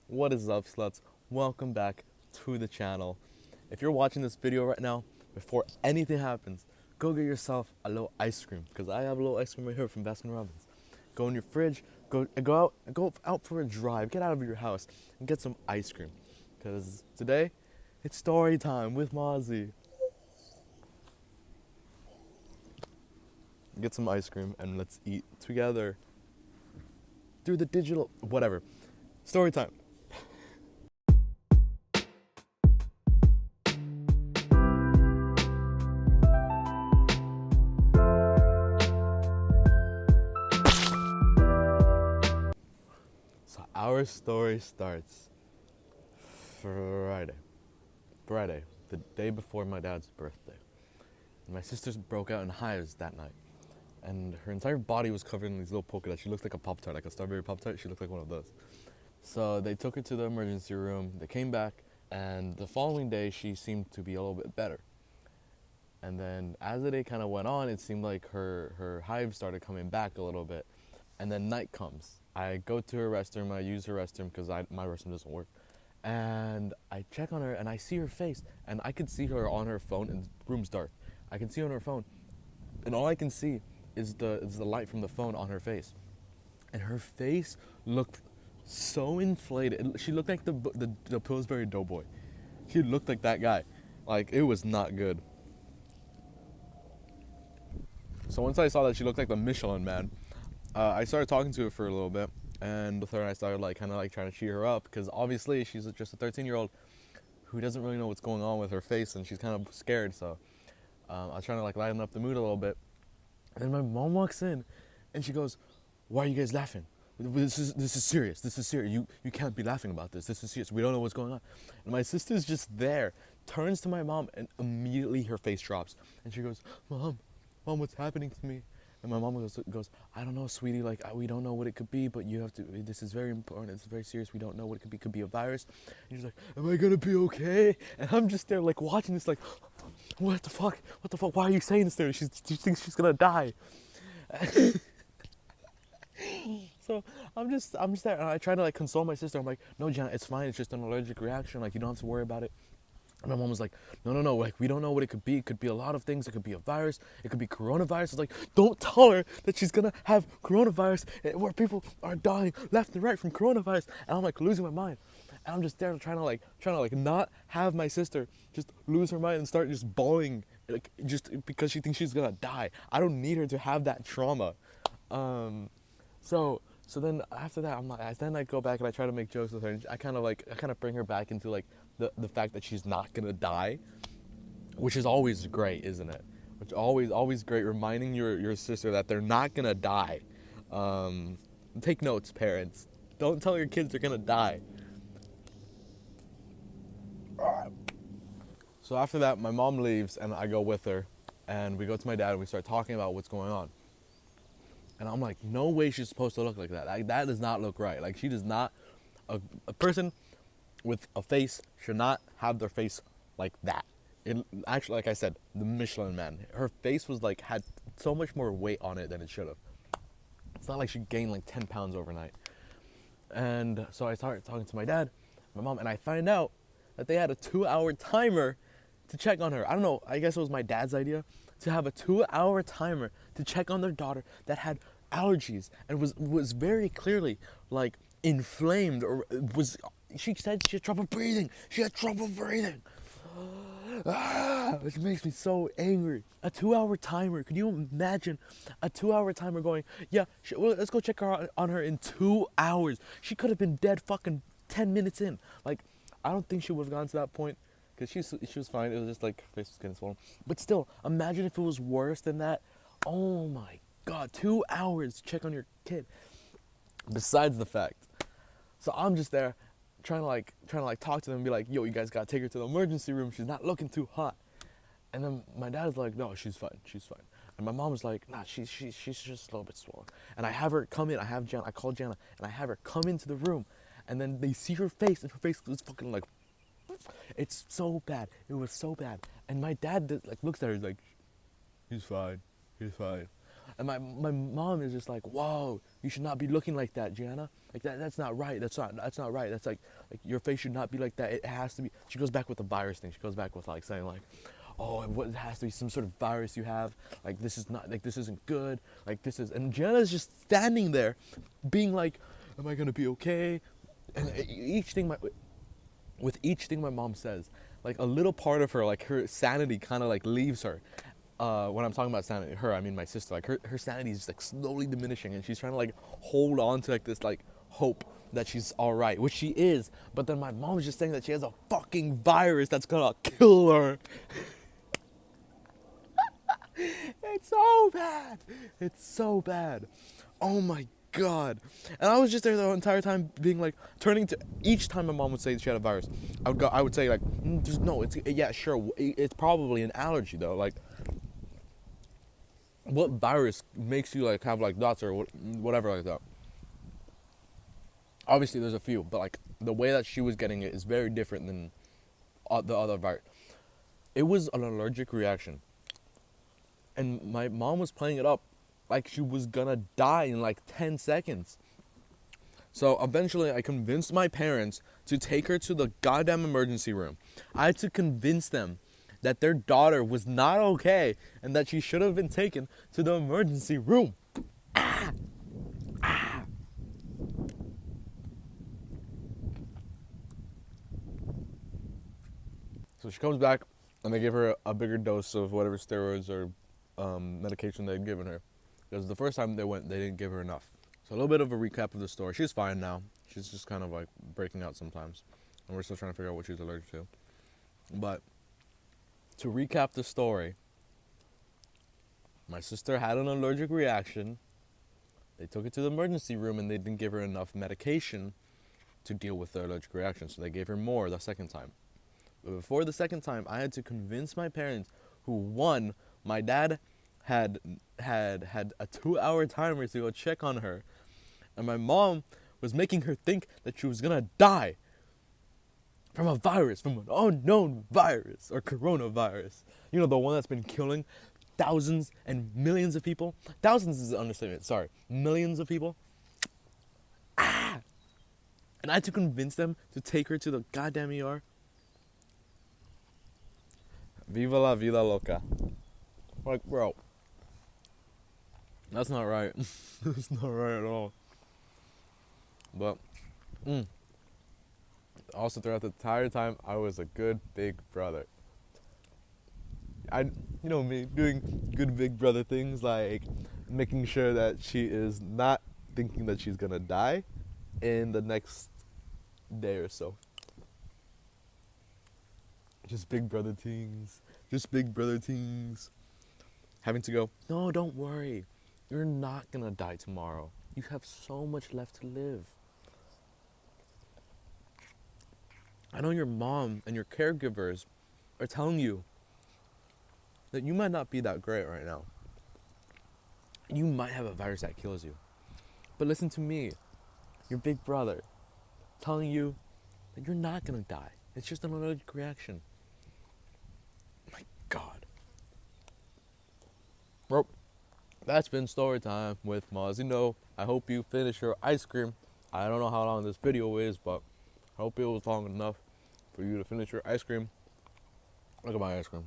What is up, sluts? Welcome back to the channel. If you're watching this video right now, before anything happens, go get yourself a little ice cream, because I have a little ice cream right here from Baskin Robbins. Go in your fridge, go out for a drive, get out of your house and get some ice cream, because today it's story time with Mozzie. Get some ice cream and let's eat together through the digital whatever. Story time. So our story starts Friday. Friday, the day before my dad's birthday. And my sisters broke out in hives that night. And her entire body was covered in these little polka dots. She looked like a Pop Tart, like a strawberry Pop Tart. She looked like one of those. So they took her to the emergency room. They came back, and the following day she seemed to be a little bit better. And then as the day kind of went on, it seemed like her hives started coming back a little bit. And then night comes. I go to her restroom. I use her restroom because my restroom doesn't work. And I check on her, and I see her face, and I could see her on her phone, and the room's dark. I can see her on her phone, and all I can see is the light from the phone on her face. And her face looked so inflated. She looked like the Pillsbury Doughboy. She looked like that guy. Like, it was not good. So once I saw that she looked like the Michelin Man, I started talking to her for a little bit, and with her I started kind of trying to cheer her up, because obviously she's just a 13-year-old who doesn't really know what's going on with her face, and she's kind of scared. So I was trying to lighten up the mood a little bit. And then my mom walks in, and she goes, "Why are you guys laughing? This is serious. This is serious. You can't be laughing about this. This is serious. We don't know what's going on." And my sister's just there, turns to my mom, and immediately her face drops, and she goes, "Mom, what's happening to me?" And my mom goes, "I don't know, sweetie. We don't know what it could be, but you have to. This is very important. It's very serious. We don't know what it could be. It could be a virus." And she's like, "Am I gonna be okay?" And I'm just there, watching this, "What the fuck? What the fuck? Why are you saying this to her? She thinks she's gonna die." So I'm just there, and I try to console my sister. I'm like, "No, Jenna, it's fine. It's just an allergic reaction. You don't have to worry about it." And my mom was like, no, we don't know what it could be. It could be a lot of things. It could be a virus. It could be coronavirus. It's like, don't tell her that she's gonna have coronavirus, where people are dying left and right from coronavirus. And I'm losing my mind. And I'm just there trying to not have my sister just lose her mind and start just bawling, just because she thinks she's gonna die. I don't need her to have that trauma. So then after that, then I go back and I try to make jokes with her, and I kind of bring her back into the fact that she's not gonna die, which is always great, isn't it? Which always great, reminding your sister that they're not gonna die. Take notes, parents. Don't tell your kids they're gonna die. So after that, my mom leaves, and I go with her, and we go to my dad, and we start talking about what's going on. And I'm like, no way she's supposed to look like that. That does not look right. She does not. A person with a face should not have their face like that. It actually, like I said, the Michelin Man. Her face was had so much more weight on it than it should have. It's not like she gained 10 pounds overnight. And so I started talking to my dad, my mom, and I find out that they had a 2-hour timer to check on her. I don't know. I guess it was my dad's idea to have a 2-hour timer to check on their daughter that had allergies and was very clearly inflamed, or she said she had trouble breathing. Which makes me so angry. A 2-hour timer. Could you imagine a 2-hour timer going, yeah, let's go check on her in 2 hours. She could have been dead fucking 10 minutes in. I don't think she would have gone to that point, because she was fine. It was just her face was getting swollen. But still, imagine if it was worse than that. Oh my God, 2 hours to check on your kid. Besides the fact, so I'm just there trying to talk to them and be like, yo, you guys gotta take her to the emergency room. She's not looking too hot. And then my dad's like, no, she's fine. And my mom's like, nah, she's just a little bit swollen. And I have her come in. I call Jana, and I have her come into the room. And then they see her face, and her face was fucking it's so bad. It was so bad. And my dad looks at her, he's like, he's fine. And my mom is just like, whoa, you should not be looking like that, Gianna. Like that's not right. That's not right. That's like your face should not be like that. It has to be. She goes back with the virus thing. She goes back with like saying like, oh, it has to be some sort of virus you have. Like this is not, like this isn't good. Like this is, and Gianna's just standing there, being like, am I gonna be okay? And with each thing my mom says, like a little part of her, like her sanity kind of like leaves her. When I'm talking about sanity, her, I mean my sister, like her sanity is just like slowly diminishing, and she's trying to like hold on to like this like hope that she's all right, which she is. But then my mom's just saying that she has a fucking virus that's gonna kill her. It's so bad. It's so bad. Oh my god. And I was just there the entire time being like, turning to, each time my mom would say she had a virus, I would say like, there's no, it's, yeah, sure, it's probably an allergy though. Like, what virus makes you like have like dots or whatever like that? Obviously there's a few, but like the way that she was getting it is very different than the other virus. It was an allergic reaction. And my mom was playing it up like she was gonna die in like 10 seconds. So eventually I convinced my parents to take her to the goddamn emergency room. I had to convince them that their daughter was not okay and that she should have been taken to the emergency room. Ah! Ah! So she comes back and they give her a bigger dose of whatever steroids or medication they'd given her. Because the first time they went, they didn't give her enough. So a little bit of a recap of the story. She's fine now. She's just kind of like breaking out sometimes. And we're still trying to figure out what she's allergic to. But to recap the story, my sister had an allergic reaction. They took her to the emergency room and they didn't give her enough medication to deal with the allergic reaction. So they gave her more the second time. But before the second time, I had to convince my parents, who, one, my dad had a 2-hour timer to go check on her, and my mom was making her think that she was gonna die from a virus, from an unknown virus or coronavirus. You know, the one that's been killing thousands and millions of people. Thousands is an understatement. Sorry, millions of people. Ah! And I had to convince them to take her to the goddamn ER. Viva la vida loca. Like, bro, that's not right. That's not right at all. But, also throughout the entire time, I was a good big brother. You know me, doing good big brother things like making sure that she is not thinking that she's gonna die in the next day or so. Just big brother things. Just big brother things. Having to go, no, don't worry. You're not gonna die tomorrow. You have so much left to live. I know your mom and your caregivers are telling you that you might not be that great right now. You might have a virus that kills you. But listen to me, your big brother, telling you that you're not gonna die. It's just an allergic reaction. My God. Well, that's been story time with Mazino. I hope you finish your ice cream. I don't know how long this video is, but I hope it was long enough for you to finish your ice cream. Look at my ice cream.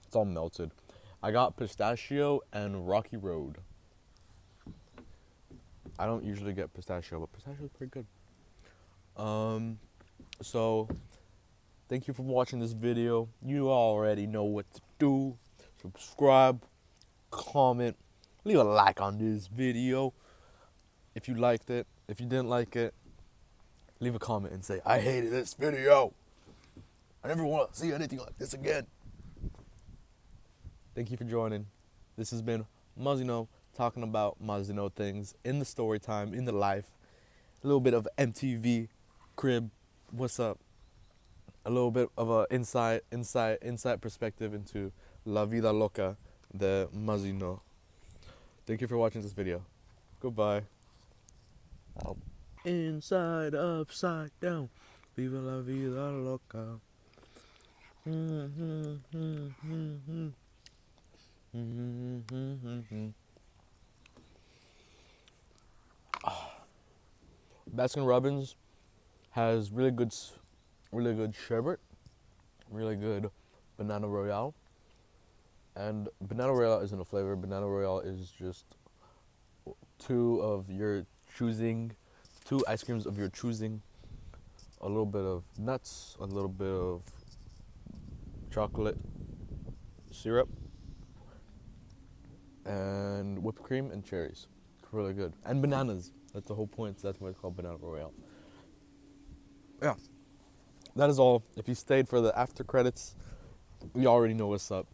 It's all melted. I got pistachio and Rocky Road. I don't usually get pistachio, but pistachio is pretty good. So thank you for watching this video. You already know what to do. Subscribe, comment, leave a like on this video if you liked it. If you didn't like it, leave a comment and say, I hated this video. I never want to see anything like this again. Thank you for joining. This has been Mazino talking about Mazino things in the story time, in the life. A little bit of MTV crib. What's up? A little bit of a inside perspective into La Vida Loca de Mazino. Thank you for watching this video. Goodbye. Out. Inside, upside down. Viva la vida loca. Baskin Robbins has really good sherbet, really good banana royale, and banana royale isn't a flavor. Banana royale is just two of your choosing, two ice creams of your choosing, a little bit of nuts, a little bit of chocolate syrup, and whipped cream and cherries. It's really good. And bananas. That's the whole point. So that's why it's called Banana Royale. Yeah, that is all. If you stayed for the after credits, you already know what's up.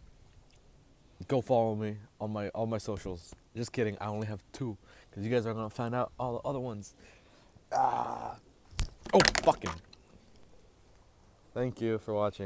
Go follow me on my socials. Just kidding. I only have two, because you guys are gonna find out all the other ones. Ah. Oh, fucking. Thank you for watching.